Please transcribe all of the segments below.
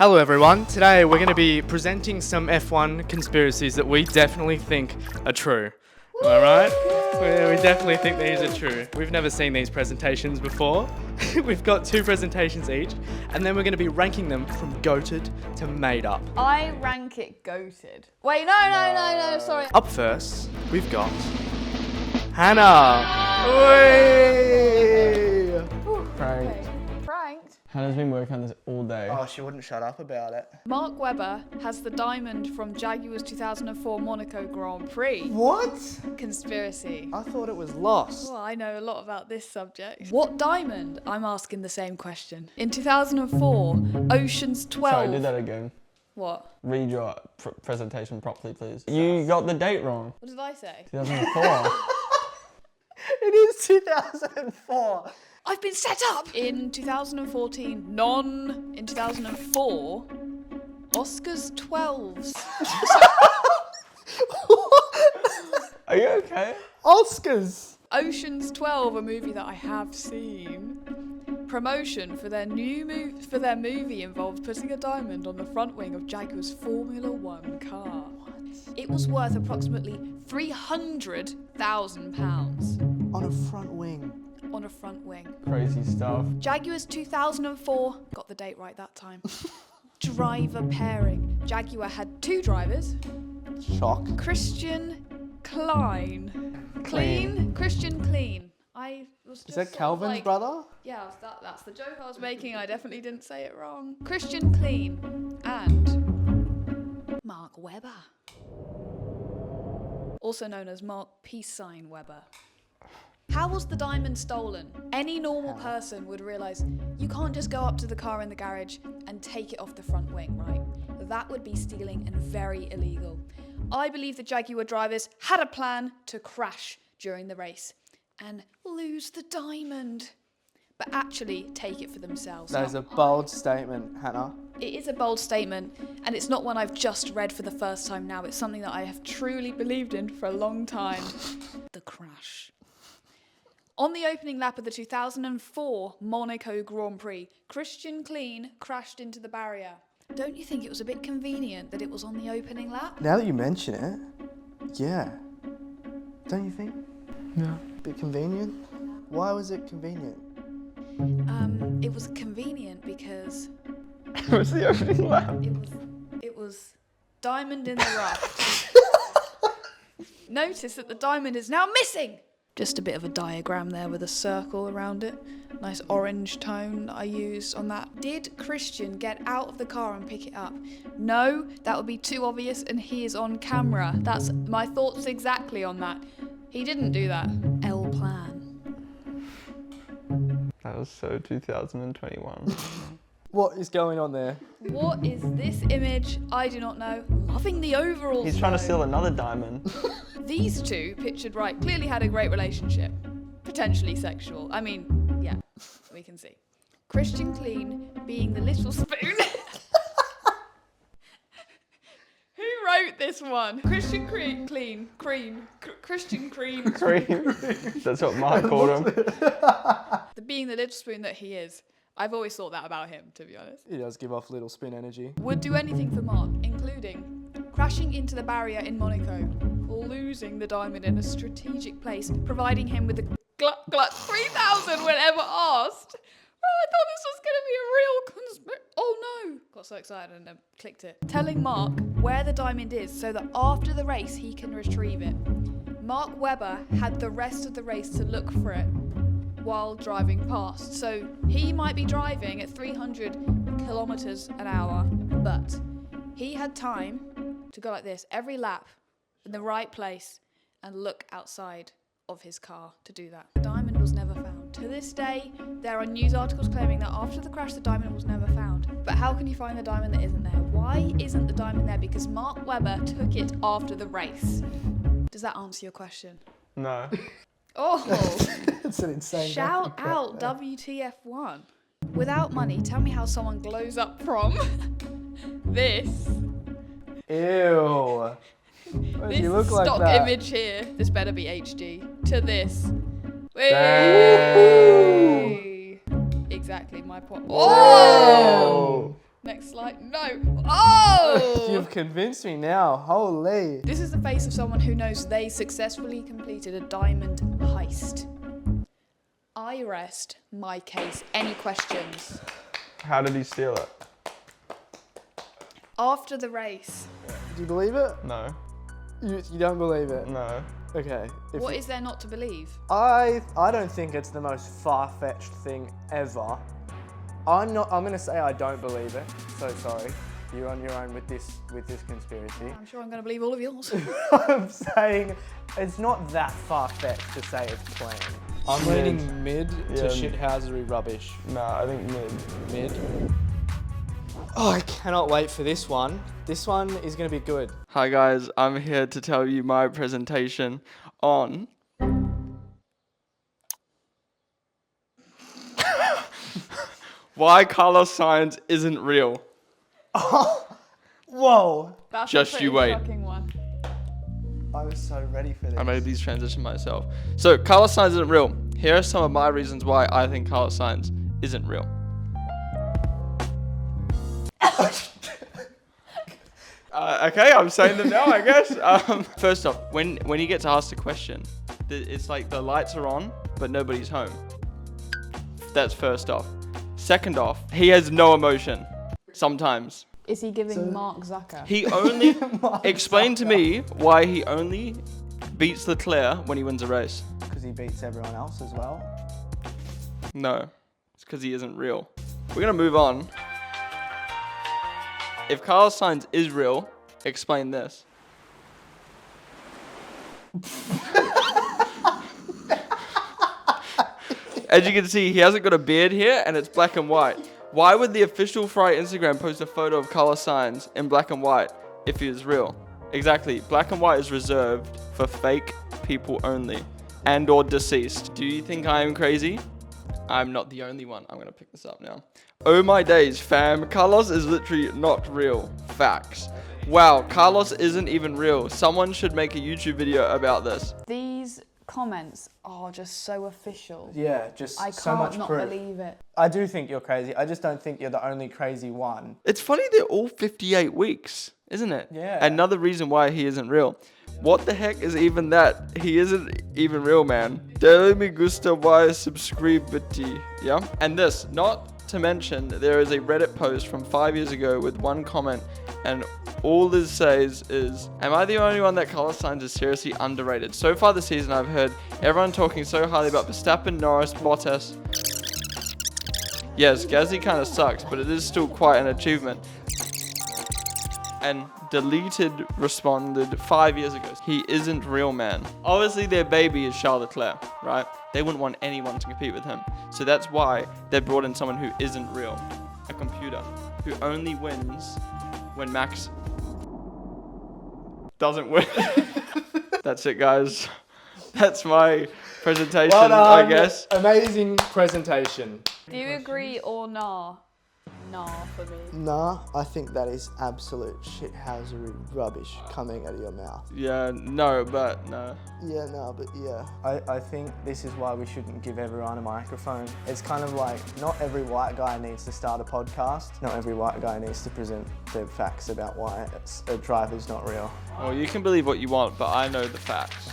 Hello everyone, today we're going to be presenting some F1 conspiracies that we definitely think are true. Am I right? We definitely think these are true. We've never seen these presentations before. We've got two presentations each, and then we're going to be ranking them from goated to made up. I rank it goated. Wait, no, sorry. Up first, we've got Hannah. Whey! Pranked. Okay. Pranked. Hannah's been working on this all day. Oh, she wouldn't shut up about it. Mark Webber has the diamond from Jaguar's 2004 Monaco Grand Prix. What? Conspiracy. I thought it was lost. Well, I know a lot about this subject. What diamond? I'm asking the same question. In 2004, Ocean's 12. Sorry, do that again. What? Read your presentation properly, please. You got the date wrong. What did I say? 2004. It is 2004. I've been set up! In 2014, in 2004, Oscar's 12s. Are you okay? Oscars. Ocean's 12, a movie that I have seen. Promotion for their movie involved putting a diamond on the front wing of Jaguar's Formula One car. What? It was worth approximately £300,000 On a front wing. on a front wing. Crazy stuff. Jaguar's 2004, got the date right that time. Driver pairing. Jaguar had two drivers. Shock. Christian Klein. Christian Clean. I was just Is that sort of Calvin's like, brother? Yeah, that's the joke I was making. I definitely didn't say it wrong. Christian Clean and Mark Webber. Also known as Mark Peace Sign Webber. How was the diamond stolen? Any normal person would realise you can't just go up to the car in the garage and take it off the front wing, right? That would be stealing and very illegal. I believe the Jaguar drivers had a plan to crash during the race and lose the diamond, but actually take it for themselves. That is a bold statement, Hannah. It is a bold statement, and it's not one I've just read for the first time now. It's something that I have truly believed in for a long time. The crash. On the opening lap of the 2004 Monaco Grand Prix, Christian Clean crashed into the barrier. Don't you think it was a bit convenient that it was on the opening lap? Now that you mention it, yeah. Don't you think? Yeah. Bit convenient? Why was it convenient? It was convenient because What's the opening lap? it was diamond in the rough. Notice that the diamond is now missing! Just a bit of a diagram there with a circle around it. Nice orange tone that I used on that. Did Christian get out of the car and pick it up? No, that would be too obvious and he is on camera. That's my thoughts exactly on that. He didn't do that. L plan. That was so 2021. What is going on there? What is this image? I do not know. Loving the overalls. He's trying to though. steal another diamond. These two, pictured right, clearly had a great relationship. Potentially sexual. I mean, yeah, we can see. Christian Clean being the little spoon. Who wrote this one? Christian Cream. Cream. That's what Mark called him. Being the little spoon that he is. I've always thought that about him, to be honest. He does give off little spin energy. Would do anything for Mark, including crashing into the barrier in Monaco, losing the diamond in a strategic place, providing him with a gluck 3000 whenever asked. Oh, I thought this was going to be a real Oh no! Got so excited and then clicked it. Telling Mark where the diamond is so that after the race he can retrieve it. Mark Webber had the rest of the race to look for it while driving past. So he might be driving at 300 kilometers an hour, but he had time to go like this every lap in the right place and look outside of his car to do that. The diamond was never found. To this day, there are news articles claiming that after the crash, the diamond was never found. But how can you find the diamond that isn't there? Why isn't the diamond there? Because Mark Webber took it after the race. Does that answer your question? No. Oh, It's an insane. shout out WTF1. Without money, tell me how someone glows up from this. Ew. Why does he This look like stock that? image here. This better be HD. To this. Dang. Hey! Exactly my point. Oh! Next slide. No. Oh! You've convinced me now. Holy. This is the face of someone who knows they successfully completed a diamond heist. I rest my case. Any questions? How did he steal it? After the race. Do you believe it? No. You don't believe it? No. Okay. What is there not to believe? I don't think it's the most far-fetched thing ever. I'm gonna say I don't believe it. So sorry. You're on your own with this conspiracy. I'm sure I'm going to believe all of yours. I'm saying it's not that far-fetched to say it's planned. I'm leaning mid to shithousery rubbish. Nah, I think mid. Mid. Oh, I cannot wait for this one. This one is gonna be good. Hi guys, I'm here to tell you my presentation on why Carlos Sainz isn't real. Whoa! That's Just a pretty you wait. shocking one. I was so ready for this. I made these transition myself. So Carlos Sainz isn't real. Here are some of my reasons why I think Carlos Sainz isn't real. Okay, I'm saying them now, I guess. First off, when he gets asked a question, it's like the lights are on, but nobody's home. That's first off. Second off, he has no emotion. Sometimes. Is he giving Mark Zucker? He only explain to me why he only beats Leclerc when he wins a race. Because he beats everyone else as well. No, it's because he isn't real. We're gonna move on. If Carlos Sainz is real, explain this. As you can see, he hasn't got a beard here, and it's black and white. Why would the official Ferrari Instagram post a photo of Carlos Sainz in black and white if he is real? Exactly, black and white is reserved for fake people only, and or deceased. Do you think I am crazy? I'm not the only one. I'm gonna pick this up now. Oh my days, fam. Carlos is literally not real. Facts. Wow, Carlos isn't even real. Someone should make a YouTube video about this. These comments are just so official. Yeah, just I so much can't not proof. believe it. I do think you're crazy. I just don't think you're the only crazy one. It's funny they're all 58 weeks, isn't it? Yeah. Another reason why he isn't real. What the heck is even that? He isn't even real, man. Dele me gusta why subscribiti. Yeah? And this, not to mention, there is a Reddit post from 5 years ago with one comment, and all it says is, am I the only one that Carlos Sainz is seriously underrated? So far this season, I've heard everyone talking so highly about Verstappen, Norris, Bottas. Yes, Gasly kind of sucks, but it is still quite an achievement. And deleted responded 5 years ago. He isn't real, man. Obviously, their baby is Charles Leclerc, right? They wouldn't want anyone to compete with him. So that's why they brought in someone who isn't real. A computer who only wins when Max doesn't win. That's it, guys. That's my presentation, Well done. I guess. Amazing presentation. Do you agree or nah? Nah for me. Nah, I think that is absolute shithousery rubbish coming out of your mouth. Yeah, no, but no. Yeah, no, but yeah. I think this is why we shouldn't give everyone a microphone. It's kind of like, not every white guy needs to start a podcast. Not every white guy needs to present their facts about why a driver's not real. Well, you can believe what you want, but I know the facts.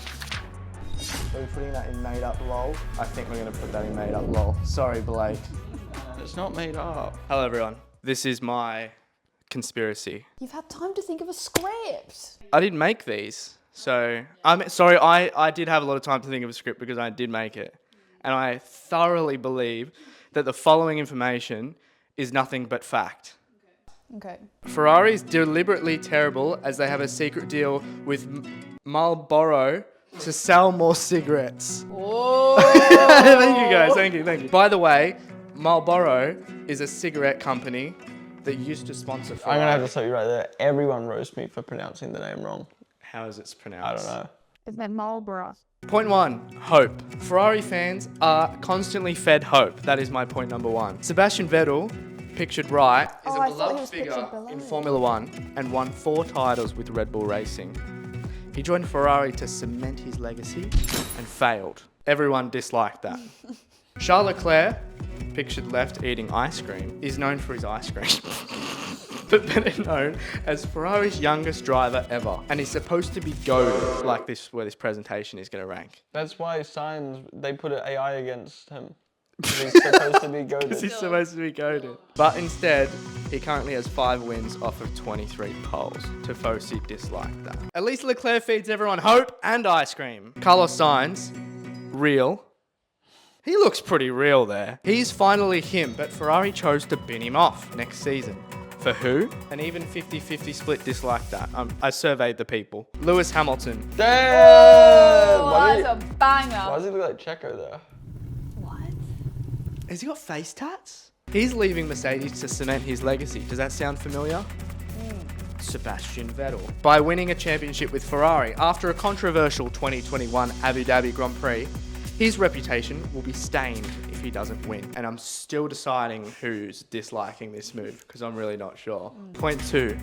Are we putting that in made up lol? I think we're gonna put that in made up lol. Sorry, Blake. It's not made up. Hello, everyone. This is my conspiracy. You've had time to think of a script. I didn't make these, so I'm sorry. I did have a lot of time to think of a script because I did make it, and I thoroughly believe that the following information is nothing but fact. Okay. Ferrari is deliberately terrible as they have a secret deal with Marlboro to sell more cigarettes. Oh. Thank you guys. Thank you. By the way, Marlboro is a cigarette company that used to sponsor Ferrari. I'm gonna have to stop you right there. Everyone roast me for pronouncing the name wrong. How is it pronounced? I don't know. Isn't it Marlboro? Point one, hope. Ferrari fans are constantly fed hope. That is my point number one. Sebastian Vettel, pictured right, is Oh, a I thought he beloved was figure pictured below. in Formula One and won 4 titles with Red Bull Racing. He joined Ferrari to cement his legacy and failed. Everyone disliked that. Charles Leclerc, pictured left eating ice cream, is known for his ice cream. but better known as Ferrari's youngest driver ever. And he's supposed to be GOAT, like this, where this presentation is going to rank. That's why Signs, they put an AI against him. 'Cause he's supposed to be Because goated. he's supposed to be GOATed. But instead, he currently has 5 wins off of 23 poles. Tifosi disliked that. At least Leclerc feeds everyone hope and ice cream. Carlos Sainz, real. He looks pretty real there. He's finally him, but Ferrari chose to bin him off next season. For who? An even 50-50 split disliked that. I surveyed the people. Lewis Hamilton. Damn! Oh, Why that's a banger. does he look like Checo there? What? Has he got face tats? He's leaving Mercedes to cement his legacy. Does that sound familiar? Sebastian Vettel. By winning a championship with Ferrari after a controversial 2021 Abu Dhabi Grand Prix, his reputation will be stained if he doesn't win. And I'm still deciding who's disliking this move because I'm really not sure. Point 2,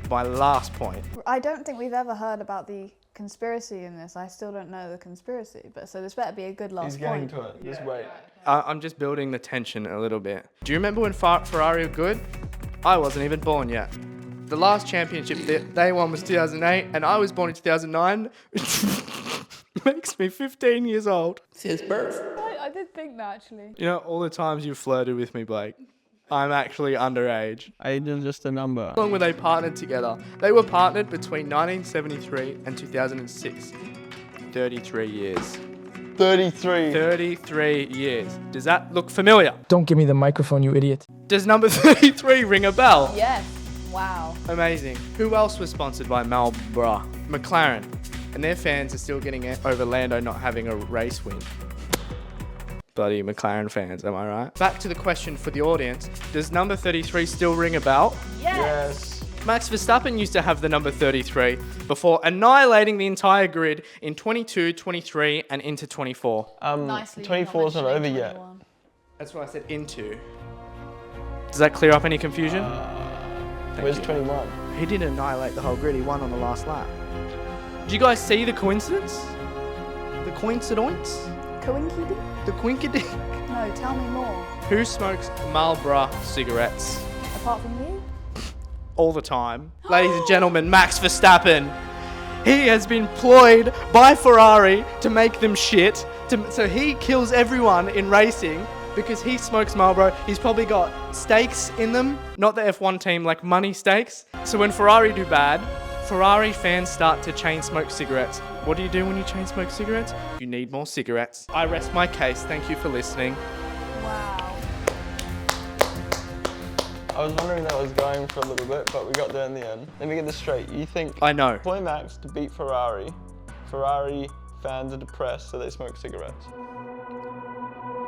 my last point. I don't think we've ever heard about the conspiracy in this. I still don't know the conspiracy, but so this better be a good last He's getting point. to it. Just wait. I'm just building the tension a little bit. Do you remember when Ferrari were good? I wasn't even born yet. The last championship they won was 2008, and I was born in 2009, which makes me 15 years old. Since birth. I did think that actually. You know, all the times you flirted with me, Blake, I'm actually underage. Age is just a number. How long were they partnered together? They were partnered between 1973 and 2006. 33 years. 33. 33 years. Does that look familiar? Don't give me the microphone, you idiot. Does number 33 ring a bell? Yes. Wow. Amazing. Who else was sponsored by Marlboro? McLaren. And their fans are still getting it over Lando not having a race win. Bloody McLaren fans, am I right? Back to the question for the audience. Does number 33 still ring a bell? Yes. Max Verstappen used to have the number 33 before annihilating the entire grid in 22, 23, and into 24. Nicely. 24 is not over yet. That's what I said, into. Does that clear up any confusion? Thank Where's you. 21? He didn't annihilate the whole grid, he won on the last lap. Did you guys see the coincidence? The coincidence? Coinky? The quinkadink? No, tell me more. Who smokes Marlboro cigarettes Apart from you? all the time? Ladies and gentlemen, Max Verstappen. He has been ployed by Ferrari to make them shit. So he kills everyone in racing because he smokes Marlboro. He's probably got stakes in them, not the F1 team, like money stakes. So when Ferrari do bad, Ferrari fans start to chain smoke cigarettes. What do you do when you chain smoke cigarettes? You need more cigarettes. I rest my case. Thank you for listening. Wow. I was wondering that was going for a little bit, but we got there in the end. Let me get this straight. You think I know. employ Max to beat Ferrari. Ferrari fans are depressed, so they smoke cigarettes.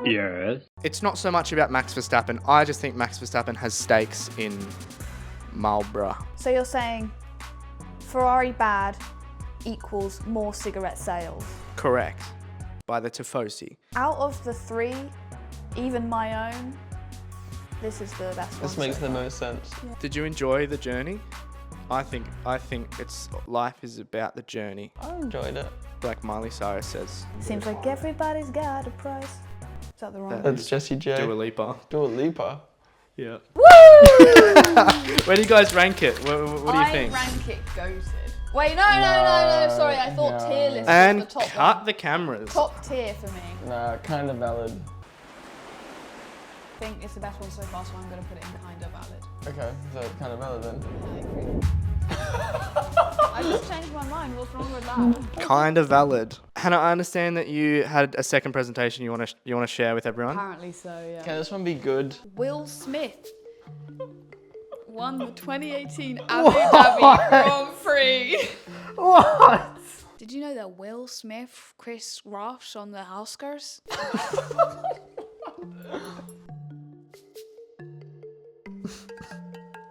Yes. It's not so much about Max Verstappen. I just think Max Verstappen has stakes in Marlboro. So you're saying Ferrari bad equals more cigarette sales? Correct. By the Tifosi. Out of the 3, even my own, this is the best one. This makes so the far. most sense. Did you enjoy the journey? I think it's life is about the journey, I enjoyed it. like Miley Cyrus says. Seems like everybody's got a price. Is that the wrong one? That's Jessie J. Dua Lipa. Dua Lipa. Yeah. Woo! Where do you guys rank it? What do you think? I rank it goated. Wait, no. Sorry, I thought No. tier list was And the top cut one. the cameras. Top tier for me. Nah, kind of valid. I think it's the best one so far, so I'm going to put it in kind of valid. Okay, so it's kind of valid then. I agree. I just changed my mind. What's wrong with that? Kind of valid. Hannah, I understand that you had a second presentation you want to share with everyone. Apparently so, yeah. Can this one be good? Will Smith won the 2018 Abu Dhabi Grand Prix. What? Did you know that Will Smith, Chris Ross on the Oscars?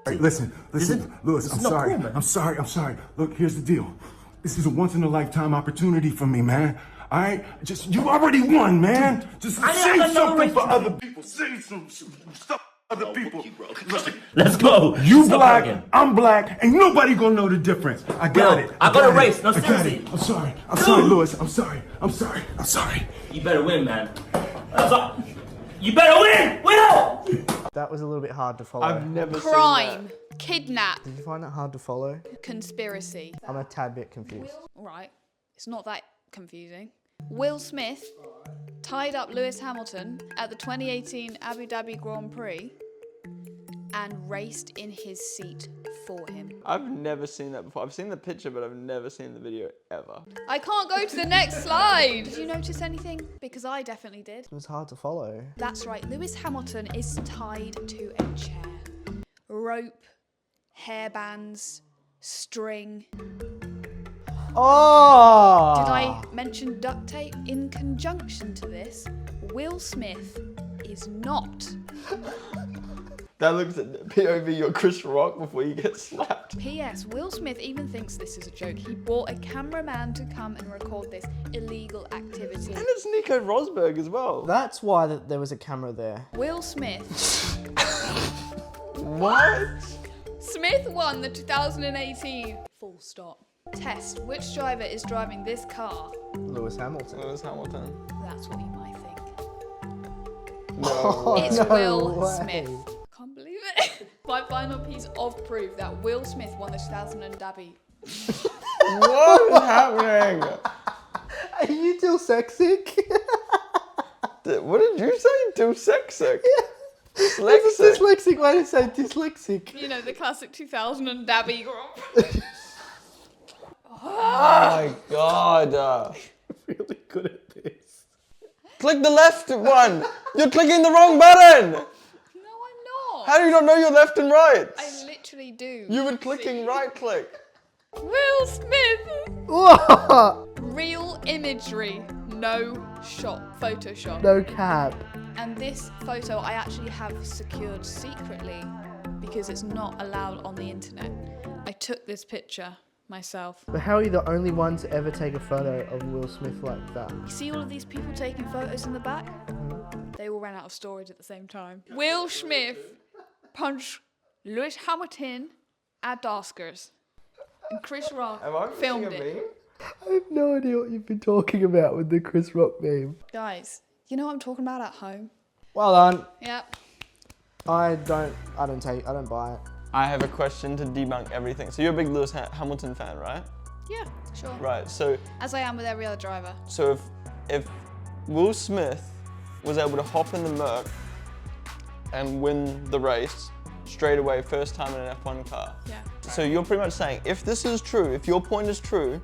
Hey, listen, Lewis, I'm sorry. Look, here's the deal. This is a once-in-a-lifetime opportunity for me, man. All right? You already won, man. Just say something for other people. Say some stuff for other people. Listen, Let's go. you Stop black, bragging. I'm black, ain't nobody gonna know the difference. I got Will, it. I got a got race. it. No, I got seriously. it. I'm sorry, Lewis. I'm sorry. You better win, man. That's all. You better win! Will! That was a little bit hard to follow. I've never seen Crime. Kidnap. Did you find that hard to follow? Conspiracy. I'm a tad bit confused. Right. It's not that confusing. Will Smith tied up Lewis Hamilton at the 2018 Abu Dhabi Grand Prix and raced in his seat for him. I've never seen that before. I've seen the picture, but I've never seen the video ever. I can't go to the next slide. Did you notice anything? Because I definitely did. It was hard to follow. That's right. Lewis Hamilton is tied to a chair. Rope, hairbands, string. Oh! Did I mention duct tape? In conjunction to this, Will Smith is not. That looks at POV, you're Chris Rock before you get slapped. P.S. Will Smith even thinks this is a joke. He bought a cameraman to come and record this illegal activity. And it's Nico Rosberg as well. That's why there was a camera there. Will Smith. What? Smith won the 2018 full stop test. Which driver is driving this car? Lewis Hamilton. Lewis Hamilton. That's what you might think. No. It's no Will way. Smith. Can't believe it. My final piece of proof that Will Smith won the 2000 Dhabi. What is happening? Are you dyslexic? What did you say? Dyslexic? That's a Dyslexic. dyslexic way to say dyslexic. You know, the classic 2000 Dhabi Grand Prix. Oh my god. Really good at this. Click the left one. You're clicking the wrong button. No, I'm not. How do you not know your left and right? I literally do. You were clicking right click. Will Smith. What? Real imagery. No shot. Photoshop. No cap. And this photo I actually have secured secretly because it's not allowed on the internet. I took this picture myself. But how are you the only one to ever take a photo of Will Smith like that? You see all of these people taking photos in the back? They all ran out of storage at the same time. Will Smith punched Lewis Hamilton at Oscars. And Chris Rock filmed it. I have no idea what you've been talking about with the Chris Rock meme. Guys, you know what I'm talking about at home? Well done. Yep. I don't buy it. I have a question to debunk everything. So you're a big Lewis Hamilton fan, right? Yeah, sure. Right. So As I am with every other driver. if Will Smith was able to hop in the Merc and win the race straight away, first time in an F1 car. Yeah. So you're pretty much saying, if this is true, if your point is true,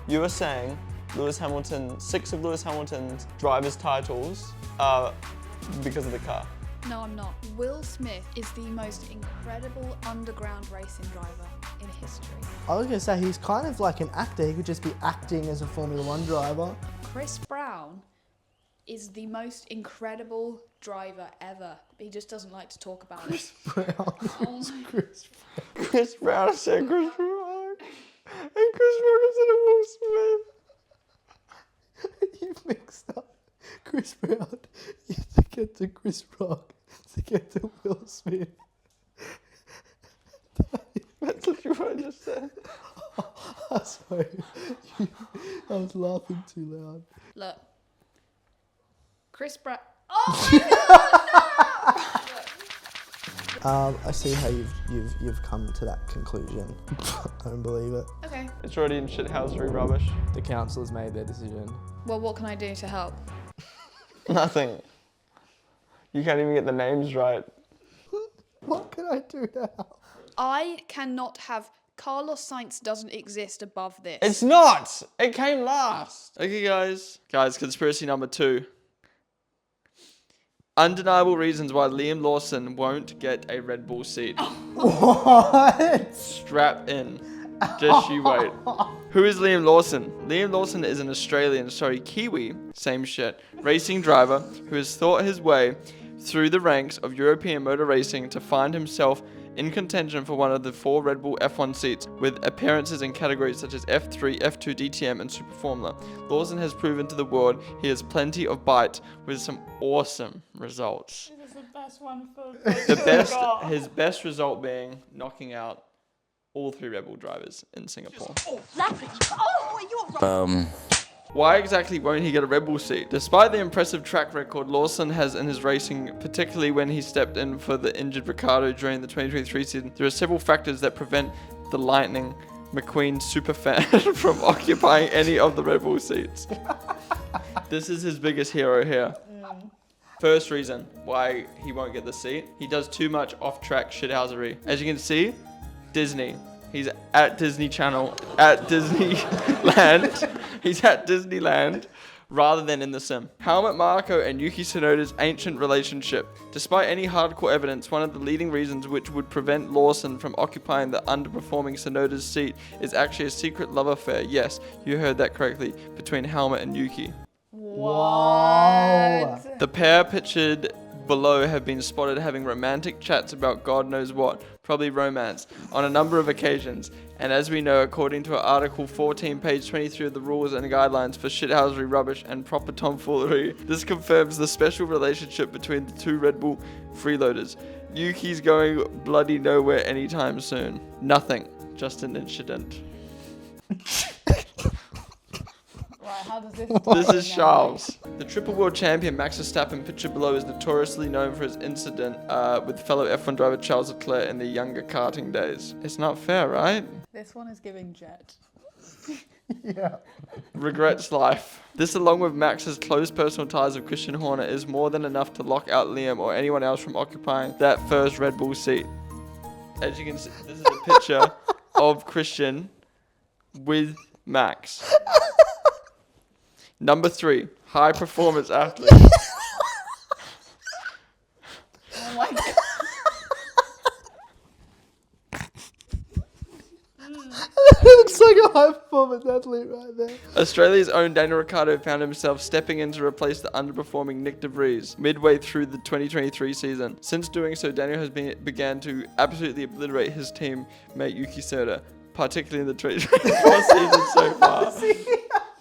you are saying Lewis Hamilton, 6 of Lewis Hamilton's driver's titles are because of the car. No, I'm not. Will Smith is the most incredible underground racing driver in history. I was going to say, he's kind of like an actor. He could just be acting as a Formula One driver. Chris Brown is the most incredible driver ever. He just doesn't like to talk about it. Chris Brown said Chris Rock, and Chris Rock said Will Smith. You've mixed up Chris Brown to get to Chris Rock to get to Will Smith. That's what you just said. Sorry. I was laughing too loud. Look. Chris Brown. Oh my God! I see how you've come to that conclusion. I don't believe it. Okay. It's already in shithousery rubbish. The council has made their decision. Well, what can I do to help? Nothing. You can't even get the names right. What can I do now? I cannot have Carlos Sainz doesn't exist above this. It's not! It came last! Okay, guys. Guys, conspiracy number 2. Undeniable reasons why Liam Lawson won't get a Red Bull seat. What? Strap in. Just you wait. Who is Liam Lawson? Liam Lawson is an Kiwi, same shit, racing driver who has thought his way through the ranks of European motor racing to find himself in contention for one of the 4 Red Bull F1 seats, with appearances in categories such as F3, F2 DTM, and Super Formula. Lawson has proven to the world he has plenty of bite, with some awesome results. This is the best one for His best result being knocking out all 3 Red Bull drivers in Singapore. Why exactly won't he get a Red Bull seat? Despite the impressive track record Lawson has in his racing, particularly when he stepped in for the injured Ricciardo during the 2023 season, there are several factors that prevent the Lightning McQueen superfan from occupying any of the Red Bull seats. This is his biggest hero here. First reason why he won't get the seat, he does too much off-track shithousery. As you can see, Disney. He's at Disney Channel, at Disneyland. He's at Disneyland rather than in the sim. Helmut Marko and Yuki Tsunoda's ancient relationship. Despite any hardcore evidence, one of the leading reasons which would prevent Lawson from occupying the underperforming Tsunoda's seat is actually a secret love affair. Yes, you heard that correctly, between Helmut and Yuki. Wow. The pair pictured below have been spotted having romantic chats about God knows what, probably romance, on a number of occasions. And as we know, according to Article 14, page 23 of the Rules and Guidelines for Shithousery, Rubbish and Proper Tomfoolery, this confirms the special relationship between the two Red Bull freeloaders. Yuki's going bloody nowhere anytime soon. Nothing, just an incident. Right, how does this This is Charles. The triple world champion Max Verstappen, pictured below, is notoriously known for his incident with fellow F1 driver Charles Leclerc in the younger karting days. It's not fair, right? This one is giving Jet. Yeah. Regrets life. This, along with Max's close personal ties with Christian Horner, is more than enough to lock out Liam or anyone else from occupying that first Red Bull seat. As you can see, this is a picture of Christian with Max. Number 3, high performance athlete. Oh my god. It looks like a high performance athlete right there. Australia's own Daniel Ricciardo found himself stepping in to replace the underperforming Nick De Vries midway through the 2023 season. Since doing so, Daniel has began to absolutely obliterate his teammate Yuki Tsunoda, particularly in the 2024 season so far.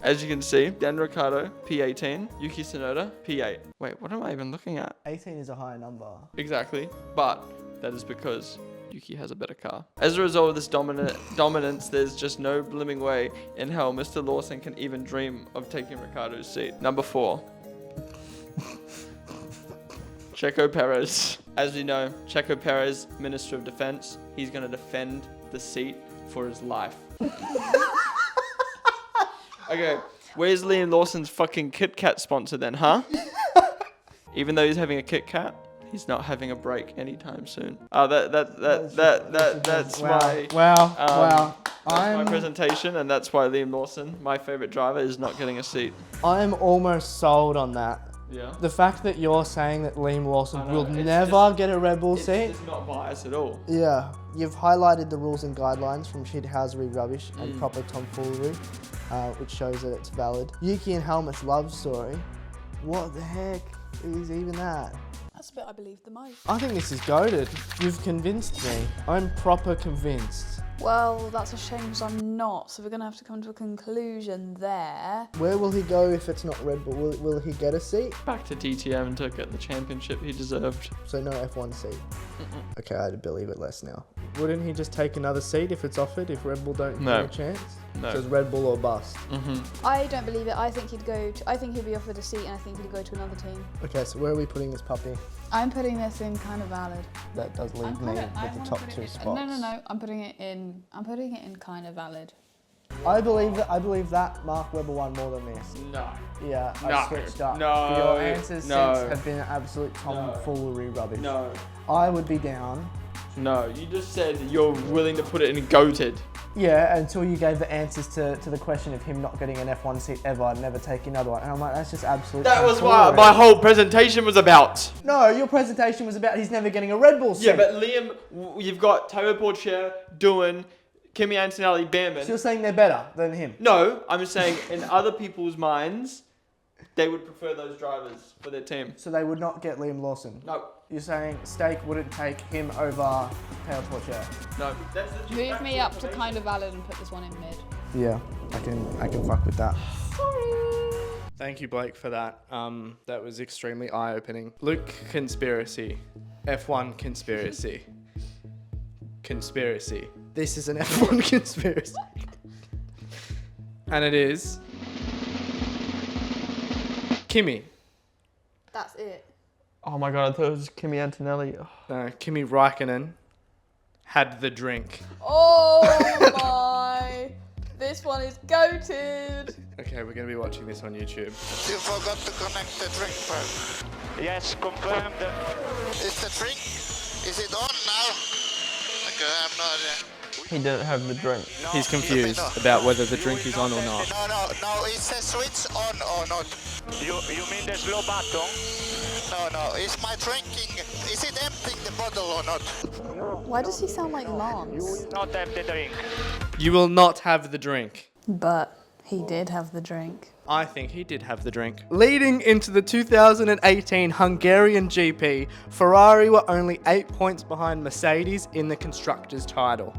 As you can see, Daniel Ricciardo, P18, Yuki Tsunoda, P8. Wait, what am I even looking at? 18 is a high number. Exactly, but that is because Yuki has a better car. As a result of this dominance, there's just no blooming way in hell Mr. Lawson can even dream of taking Ricciardo's seat. Number 4. Checo Perez. As we know, Checo Perez, Minister of Defense, he's going to defend the seat for his life. Okay, where's Liam Lawson's fucking Kit Kat sponsor then, huh? Even though he's having a Kit Kat, he's not having a break anytime soon. That's my my presentation, and that's why Liam Lawson, my favorite driver, is not getting a seat. I'm almost sold on that. Yeah. The fact that you're saying that Liam Lawson I know, will it's never just- get a Red Bull seat. It's not biased at all. Yeah, you've highlighted the rules and guidelines from shithousery rubbish and proper tomfoolery, which shows that it's valid. Yuki and Helmut's love story. What the heck is even that? That's the bit I believe the most. I think this is goated. You've convinced me. I'm proper convinced. Well, that's a shame because I'm not, so we're going to have to come to a conclusion there. Where will he go if it's not Red Bull? Will he get a seat? Back to DTM to get the championship he deserved. So no F1 seat. Okay, I believe it less now. Wouldn't he just take another seat if it's offered, if Red Bull don't No. give him a chance? No. So it's Red Bull or bust. I don't believe it. I think he'd be offered a seat and I think he'd go to another team. Okay, so where are we putting this puppy? I'm putting this in kind of valid. That does leave me with the top 2 spots. No. I'm putting it in kind of valid. I believe that Mark Webber won more than this. No. Yeah, I No. switched up. No. Your answers No. since have been absolute tomfoolery rubbish. No. I would be down. No. You just said you're willing to put it in goated. Yeah, until you gave the answers to the question of him not getting an F1 seat ever and never taking another one. And I'm like, that's just absolute That was what tomfoolery. my whole presentation was about. No, your presentation was about he's never getting a Red Bull seat. Yeah, but Liam, you've got Tyler Portier, Doohan, Kimi Antonelli, Behrman. So you're saying they're better than him? No, I'm saying in other people's minds, they would prefer those drivers for their team. So they would not get Liam Lawson? No. You're saying Stake wouldn't take him over Taylor Porcher? No. That's the Move me up to kind of valid and put this one in mid. Yeah, I can fuck with that. Thank you, Blake, for that. That was extremely eye-opening. Luke, conspiracy. F1 conspiracy. Conspiracy. This is an F1 conspiracy. And it is Kimi. That's it. Oh my god, I thought it was Kimi Antonelli. Oh. No, Kimi Räikkönen had the drink. Oh my. This one is goated. Okay, we're going to be watching this on YouTube. You forgot to connect the drink first. Yes, confirmed. Is the drink, is it on now? Okay, I have no idea. He didn't have the drink. No, He's you confused know. about whether the drink is on or not. No, it says switch on or not. You mean the slow button? No, is my drinking, is it emptying the bottle or not? Why does he sound like Lance? Not have the drink. You will not have the drink. But he did have the drink. I think he did have the drink. Leading into the 2018 Hungarian GP, Ferrari were only 8 points behind Mercedes in the Constructors' title.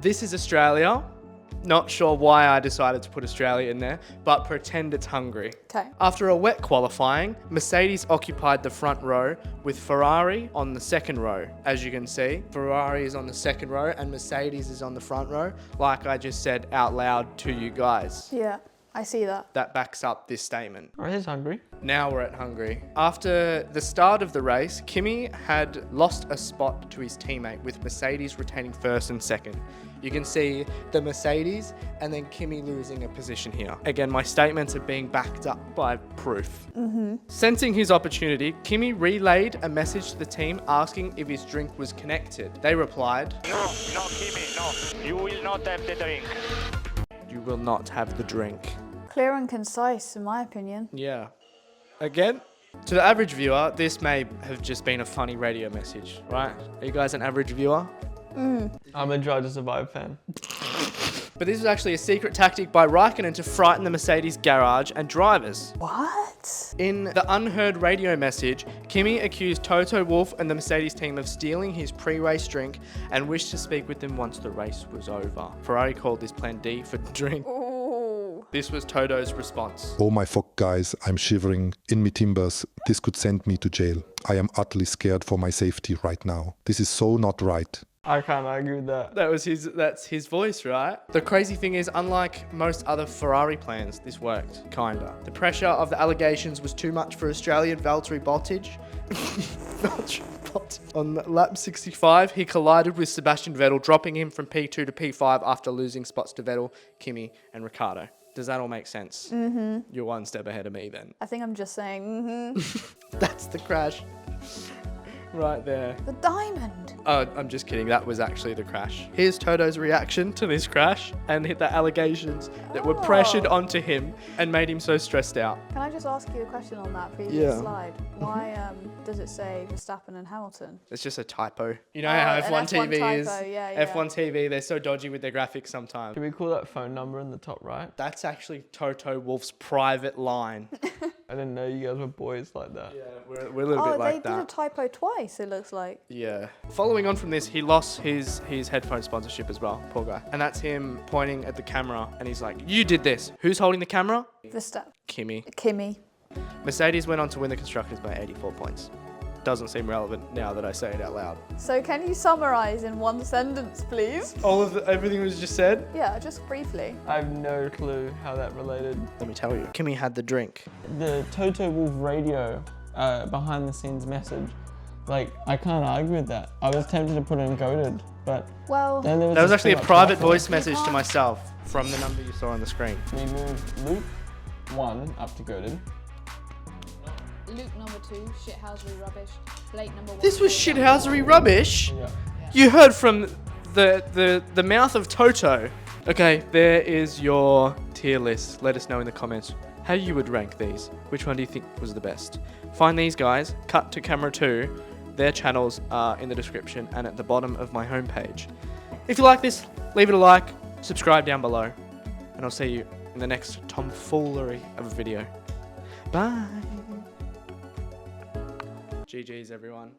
This is Australia. Not sure why I decided to put Australia in there, but pretend it's Hungary. Okay. After a wet qualifying, Mercedes occupied the front row with Ferrari on the second row. As you can see, Ferrari is on the second row and Mercedes is on the front row, like I just said out loud to you guys. Yeah, I see that. That backs up this statement. Oh, he's hungry. Now we're at Hungary. After the start of the race, Kimi had lost a spot to his teammate, with Mercedes retaining first and second. You can see the Mercedes and then Kimi losing a position here. Again, my statements are being backed up by proof. Sensing his opportunity, Kimi relayed a message to the team asking if his drink was connected. They replied, No, Kimi, no. You will not have the drink. "You will not have the drink." Clear and concise, in my opinion. Yeah. Again, to the average viewer, this may have just been a funny radio message, right? Are you guys an average viewer? I'm a Drive to Survive fan. But this was actually a secret tactic by Räikkönen to frighten the Mercedes garage and drivers. What? In the unheard radio message, Kimi accused Toto Wolff and the Mercedes team of stealing his pre-race drink and wished to speak with them once the race was over. Ferrari called this Plan D for drink. Ooh. This was Toto's response. Oh my fuck, guys, I'm shivering in me timbers. This could send me to jail. I am utterly scared for my safety right now. This is so not right. I can't argue with that. That's his voice, right? The crazy thing is, unlike most other Ferrari plans, this worked, kinda. The pressure of the allegations was too much for Australian Valtteri Bottas. On lap 65, he collided with Sebastian Vettel, dropping him from P2 to P5 after losing spots to Vettel, Kimi and Ricciardo. Does that all make sense? You're one step ahead of me then. I think I'm just saying, That's the crash. Right there. The diamond. Oh, I'm just kidding. That was actually the crash. Here's Toto's reaction to this crash and hit the allegations that were pressured onto him and made him so stressed out. Can I just ask you a question on that previous Yeah. slide? Why does it say Verstappen and Hamilton? It's just a typo. You know Oh, how an F1 F1 TV is? typo, yeah. F1 TV, they're so dodgy with their graphics sometimes. Can we call that phone number in the top right? That's actually Toto Wolff's private line. I didn't know you guys were boys like that. Yeah, we're a little bit like they did a that. typo twice, it looks like. Yeah. Following on from this, he lost his headphone sponsorship as well, poor guy. And that's him pointing at the camera and he's like, "You did this." Who's holding the camera? Verstappen. Kimi. Mercedes went on to win the Constructors by 84 points. Doesn't seem relevant now that I say it out loud. So can you summarize in one sentence, please? Everything was just said? Yeah, just briefly. I have no clue how that related. Let me tell you. Kimi had the drink. The Toto Wolff radio behind the scenes message, like, I can't argue with that. I was tempted to put in goated, but Well, then there was That was just actually too a much private effort. voice message to myself from the number you saw on the screen. We moved Luke 1 up to goated. Luke number 2, shithousery rubbish. Blake number 1. This was shithousery rubbish. Yeah. You heard from the mouth of Toto. Okay, there is your tier list. Let us know in the comments how you would rank these. Which one do you think was the best? Find these guys, cut to camera 2. Their channels are in the description and at the bottom of my homepage. If you like this, leave it a like, subscribe down below, and I'll see you in the next tomfoolery of a video. Bye. GG's everyone.